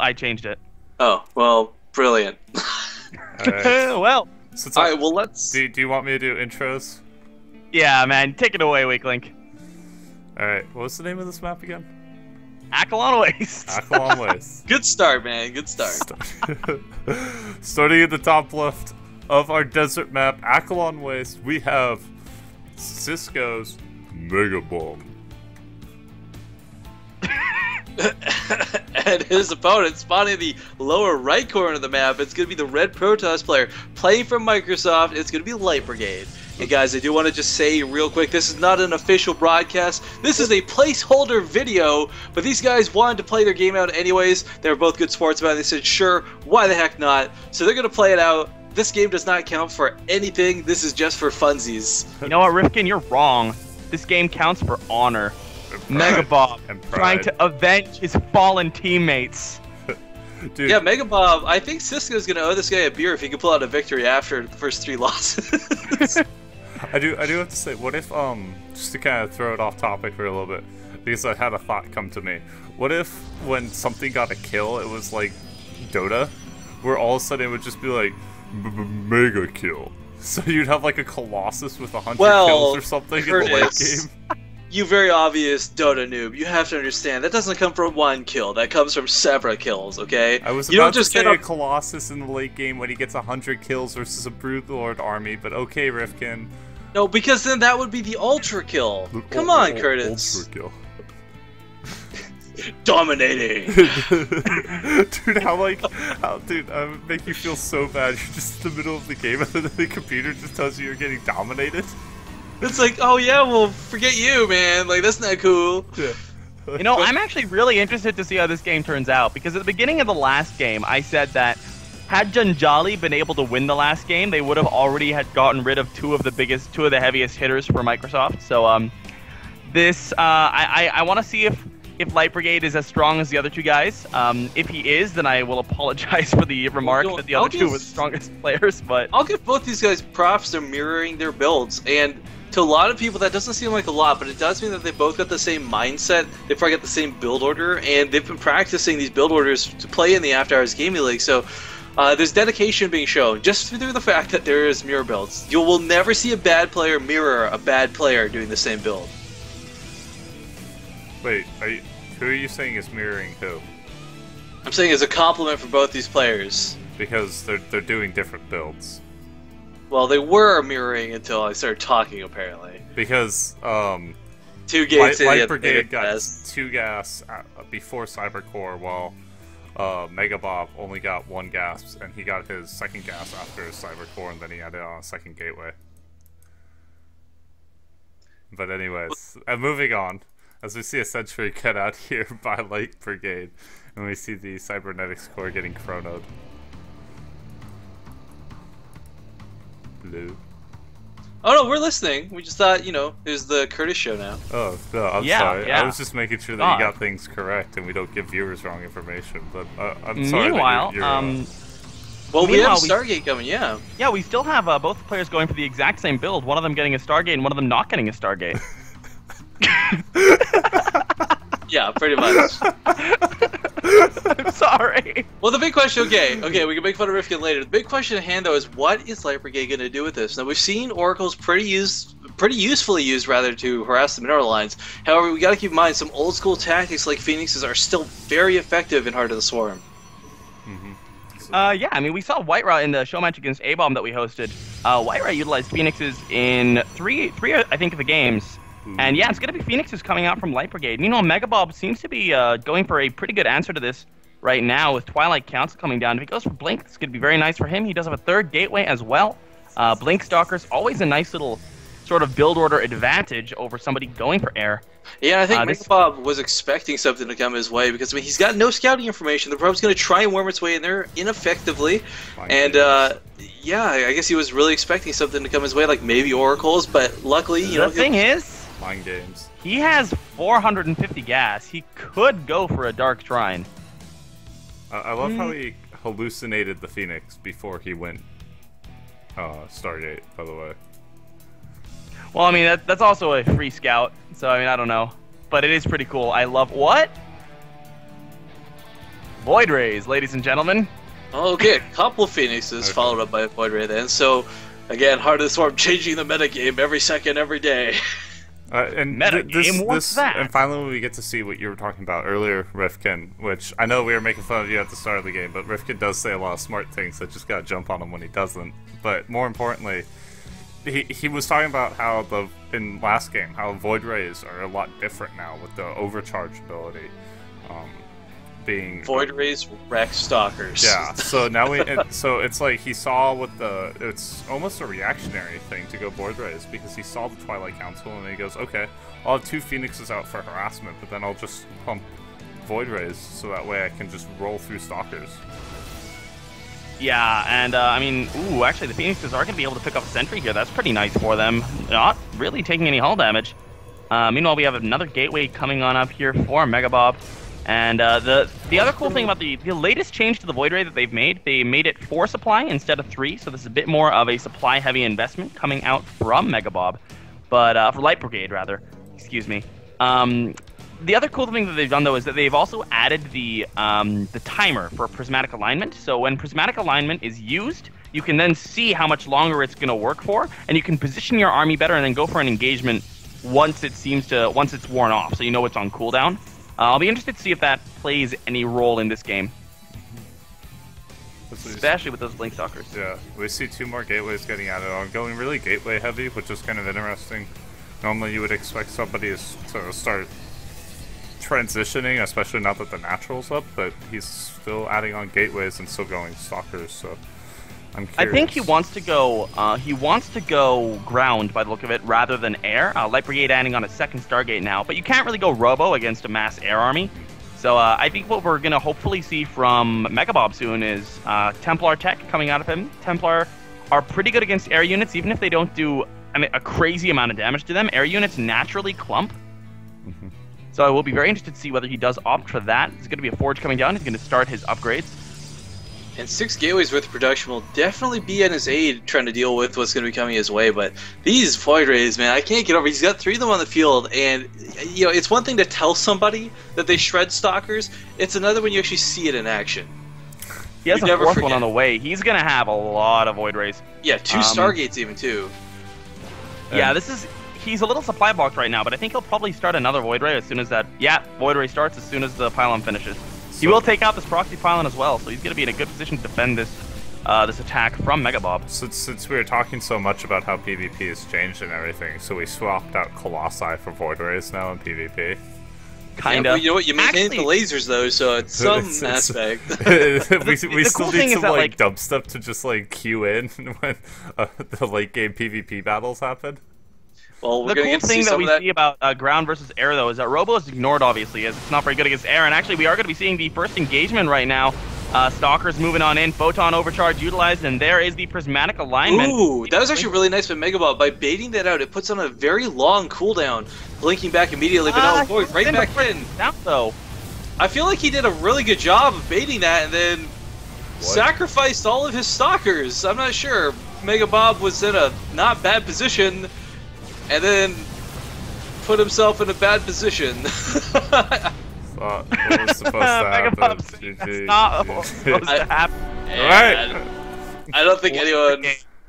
I changed it. Oh, well, brilliant. Right. Well. All right, well, let's... Do you want me to do intros? Yeah, man. Take it away, Weaklink. Alright, what's the name of this map again? Acheron Waste. Acheron Waste. Good start, man. Good start. Starting at the top left of our desert map, Acheron Waste, we have Cisco's Mega Bomb. And his opponent spawning in the lower right corner of the map, it's going to be the Red Protoss player playing from Microsoft. It's going to be Light Brigade. And guys, I do want to just say real quick, this is not an official broadcast. This is a placeholder video, but these guys wanted to play their game out anyways. They were both good sportsmen. They said, sure, why the heck not? So they're going to play it out. This game does not count for anything. This is just for funsies. You know what, Rifkin? You're wrong. This game counts for honor. Megabob trying to avenge his fallen teammates. Dude. Yeah, Megabob, I think Cisco's going to owe this guy a beer if he can pull out a victory after the first 3 losses. I do have to say, what if, just to kind of throw it off topic for a little bit, because I had a thought come to me. What if, when something got a kill, it was like Dota, where all of a sudden it would just be like, mega kill. So you'd have like a Colossus with 100 kills or something Curtis, in the late game. You very obvious Dota noob. You have to understand, that doesn't come from 1 kill. That comes from several kills, okay? I was you about don't just to say get a Colossus in the late game when he gets 100 kills versus a Broodlord army, but okay, Rifkin. No, because then that would be the Ultra Kill. Come on, Curtis. Ultra kill. Dominating. Dude, dude, I would make you feel so bad. You're just in the middle of the game and then the computer just tells you you're getting dominated. It's like, oh yeah, well, forget you, man. Like, that's not cool. Yeah. You know, I'm actually really interested to see how this game turns out, because at the beginning of the last game, I said that had Janjali been able to win the last game, they would have already had gotten rid of two of the heaviest hitters for Microsoft. So, I want to see if Light Brigade is as strong as the other 2 guys. If he is, then I will apologize for the remark that the other 2 were the strongest players. But I'll give both these guys props. They're mirroring their builds, and to a lot of people that doesn't seem like a lot, but it does mean that they both got the same mindset. They probably got the same build order, and they've been practicing these build orders to play in the After Hours Gaming League. So there's dedication being shown just through the fact that there is mirror builds. You will never see a bad player mirror a bad player doing the same build. Wait, who are you saying is mirroring who? I'm saying as a compliment for both these players. Because they're doing different builds. Well, they were mirroring until I started talking, apparently. Because 2 gates in Light Brigade got 2 gas before Cybercore, while Megabob only got 1 gas, and he got his 2nd gas after his Cybercore, and then he added on a 2nd gateway. But anyways, moving on, as we see a sentry cut out here by Light Brigade, and we see the cybernetics core getting chronoed. Blue. Oh no, we're listening. We just thought, it was the Curtis show now. Oh, no, I'm sorry. I was just making sure that you got things correct and we don't give viewers wrong information. But I'm sorry. Meanwhile, well, we have Stargate coming, yeah. Yeah, we still have both players going for the exact same build. One of them getting a Stargate and one of them not getting a Stargate. Yeah, pretty much. I'm sorry. Well, the big question, okay, we can make fun of Rifkin later. The big question at hand, though, is what is Light Brigade going to do with this? Now, we've seen Oracles pretty usefully used, rather, to harass the mineral lines. However, we got to keep in mind some old school tactics like Phoenixes are still very effective in Heart of the Swarm. Yeah, I mean, we saw White Rat in the show match against A-Bomb that we hosted. White Rat utilized Phoenixes in three, I think, of the games. And yeah, it's going to be Phoenixes coming out from Light Brigade. Meanwhile, Megabob seems to be going for a pretty good answer to this right now with Twilight Council coming down. If he goes for Blink, it's going to be very nice for him. He does have a 3rd gateway as well. Blink Stalker's always a nice little sort of build order advantage over somebody going for air. Yeah, I think Megabob was expecting something to come his way because, I mean, he's got no scouting information. The prob's going to try and worm its way in there ineffectively. Yeah, I guess he was really expecting something to come his way, like maybe Oracles, but luckily, the thing is, mind games. He has 450 gas. He could go for a Dark Shrine. I love how he hallucinated the Phoenix before he went Stargate, by the way. Well, I mean, that's also a free scout, so I mean, I don't know. But it is pretty cool. I love... What? Void Rays, ladies and gentlemen. Okay, a couple Phoenixes followed up by a Void Ray then. So, again, Heart of the Swarm changing the metagame every second, every day. And what's that? And finally, we get to see what you were talking about earlier, Rifkin. Which I know we were making fun of you at the start of the game, but Rifkin does say a lot of smart things. I just gotta jump on him when he doesn't. But more importantly, he was talking about how in last game how Void Rays are a lot different now with the overcharge ability. Being Void Rays wreck Stalkers. Yeah, so now so it's like he saw it's almost a reactionary thing to go Void Rays because he saw the Twilight Council and he goes, okay, I'll have 2 Phoenixes out for harassment, but then I'll just pump Void Rays so that way I can just roll through Stalkers. Yeah, and I mean, actually the Phoenixes are going to be able to pick up Sentry here. That's pretty nice for them. Not really taking any hull damage. Meanwhile, we have another gateway coming on up here for Megabob. And the other cool thing about the latest change to the Void Ray that they made it 4 supply instead of 3, so this is a bit more of a supply-heavy investment coming out from Megabob, but for Light Brigade rather. Excuse me. The other cool thing that they've done though is that they've also added the timer for prismatic alignment. So when prismatic alignment is used, you can then see how much longer it's going to work for, and you can position your army better and then go for an engagement once it's worn off, so you know it's on cooldown. I'll be interested to see if that plays any role in this game. Especially with those Blink Stalkers. Yeah, we see 2 more gateways getting added on, going really gateway heavy, which is kind of interesting. Normally you would expect somebody to start transitioning, especially now that the natural's up, but he's still adding on gateways and still going Stalkers, so I'm curious. I think he wants to go ground by the look of it rather than air. Light Brigade adding on a 2nd Stargate now, but you can't really go Robo against a mass air army. So I think what we're going to hopefully see from Megabob soon is Templar tech coming out of him. Templar are pretty good against air units, even if they don't do a crazy amount of damage to them. Air units naturally clump. So I will be very interested to see whether he does opt for that. There's going to be a Forge coming down. He's going to start his upgrades. And 6 gateways worth of production will definitely be in his aid trying to deal with what's going to be coming his way. But these Void Rays, man, I can't get over. He's got 3 of them on the field, and you know it's one thing to tell somebody that they shred Stalkers. It's another when you actually see it in action. He has a 4th one on the way. He's going to have a lot of Void Rays. Yeah, 2 Stargates even too. Yeah, he's a little supply blocked right now, but I think he'll probably start another Void Ray as soon as Void Ray starts as soon as the pylon finishes. He will take out this proxy pylon as well, so he's going to be in a good position to defend this attack from Megabob. Since we were talking so much about how PvP has changed and everything, so we swapped out Colossi for Void Rays now in PvP. Kinda. Yeah, you know what? You maintain the lasers though, so it's some aspect. we still need some like dubstep to just like queue in when the late game PvP battles happen. Well, the cool thing that we see about ground versus air, though, is that Robo is ignored, obviously, as it's not very good against air. And actually, we are going to be seeing the first engagement right now. Stalkers moving on in, Photon Overcharge utilized, and there is the Prismatic Alignment. Ooh, that was actually really nice by Megabob. By baiting that out, it puts on a very long cooldown, blinking back immediately, but now Void right back in. Down, though. I feel like he did a really good job of baiting that and then sacrificed all of his Stalkers. I'm not sure. Megabob was in a not bad position, and then put himself in a bad position. What was supposed to happen? That's not what was supposed to happen. Right. I don't think anyone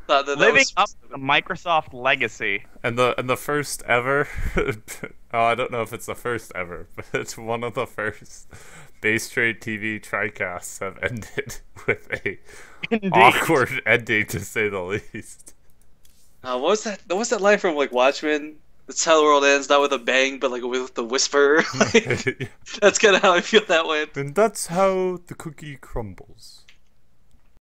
thought that living was up to the Microsoft legacy. And the first ever, I don't know if it's the first ever, but it's one of the first BaseTradeTV tricasts have ended with a awkward ending, to say the least. What was that? What was that line from like Watchmen? That's how the world ends, not with a bang, but like with the whisper. That's kind of how I feel that way. And that's how the cookie crumbles.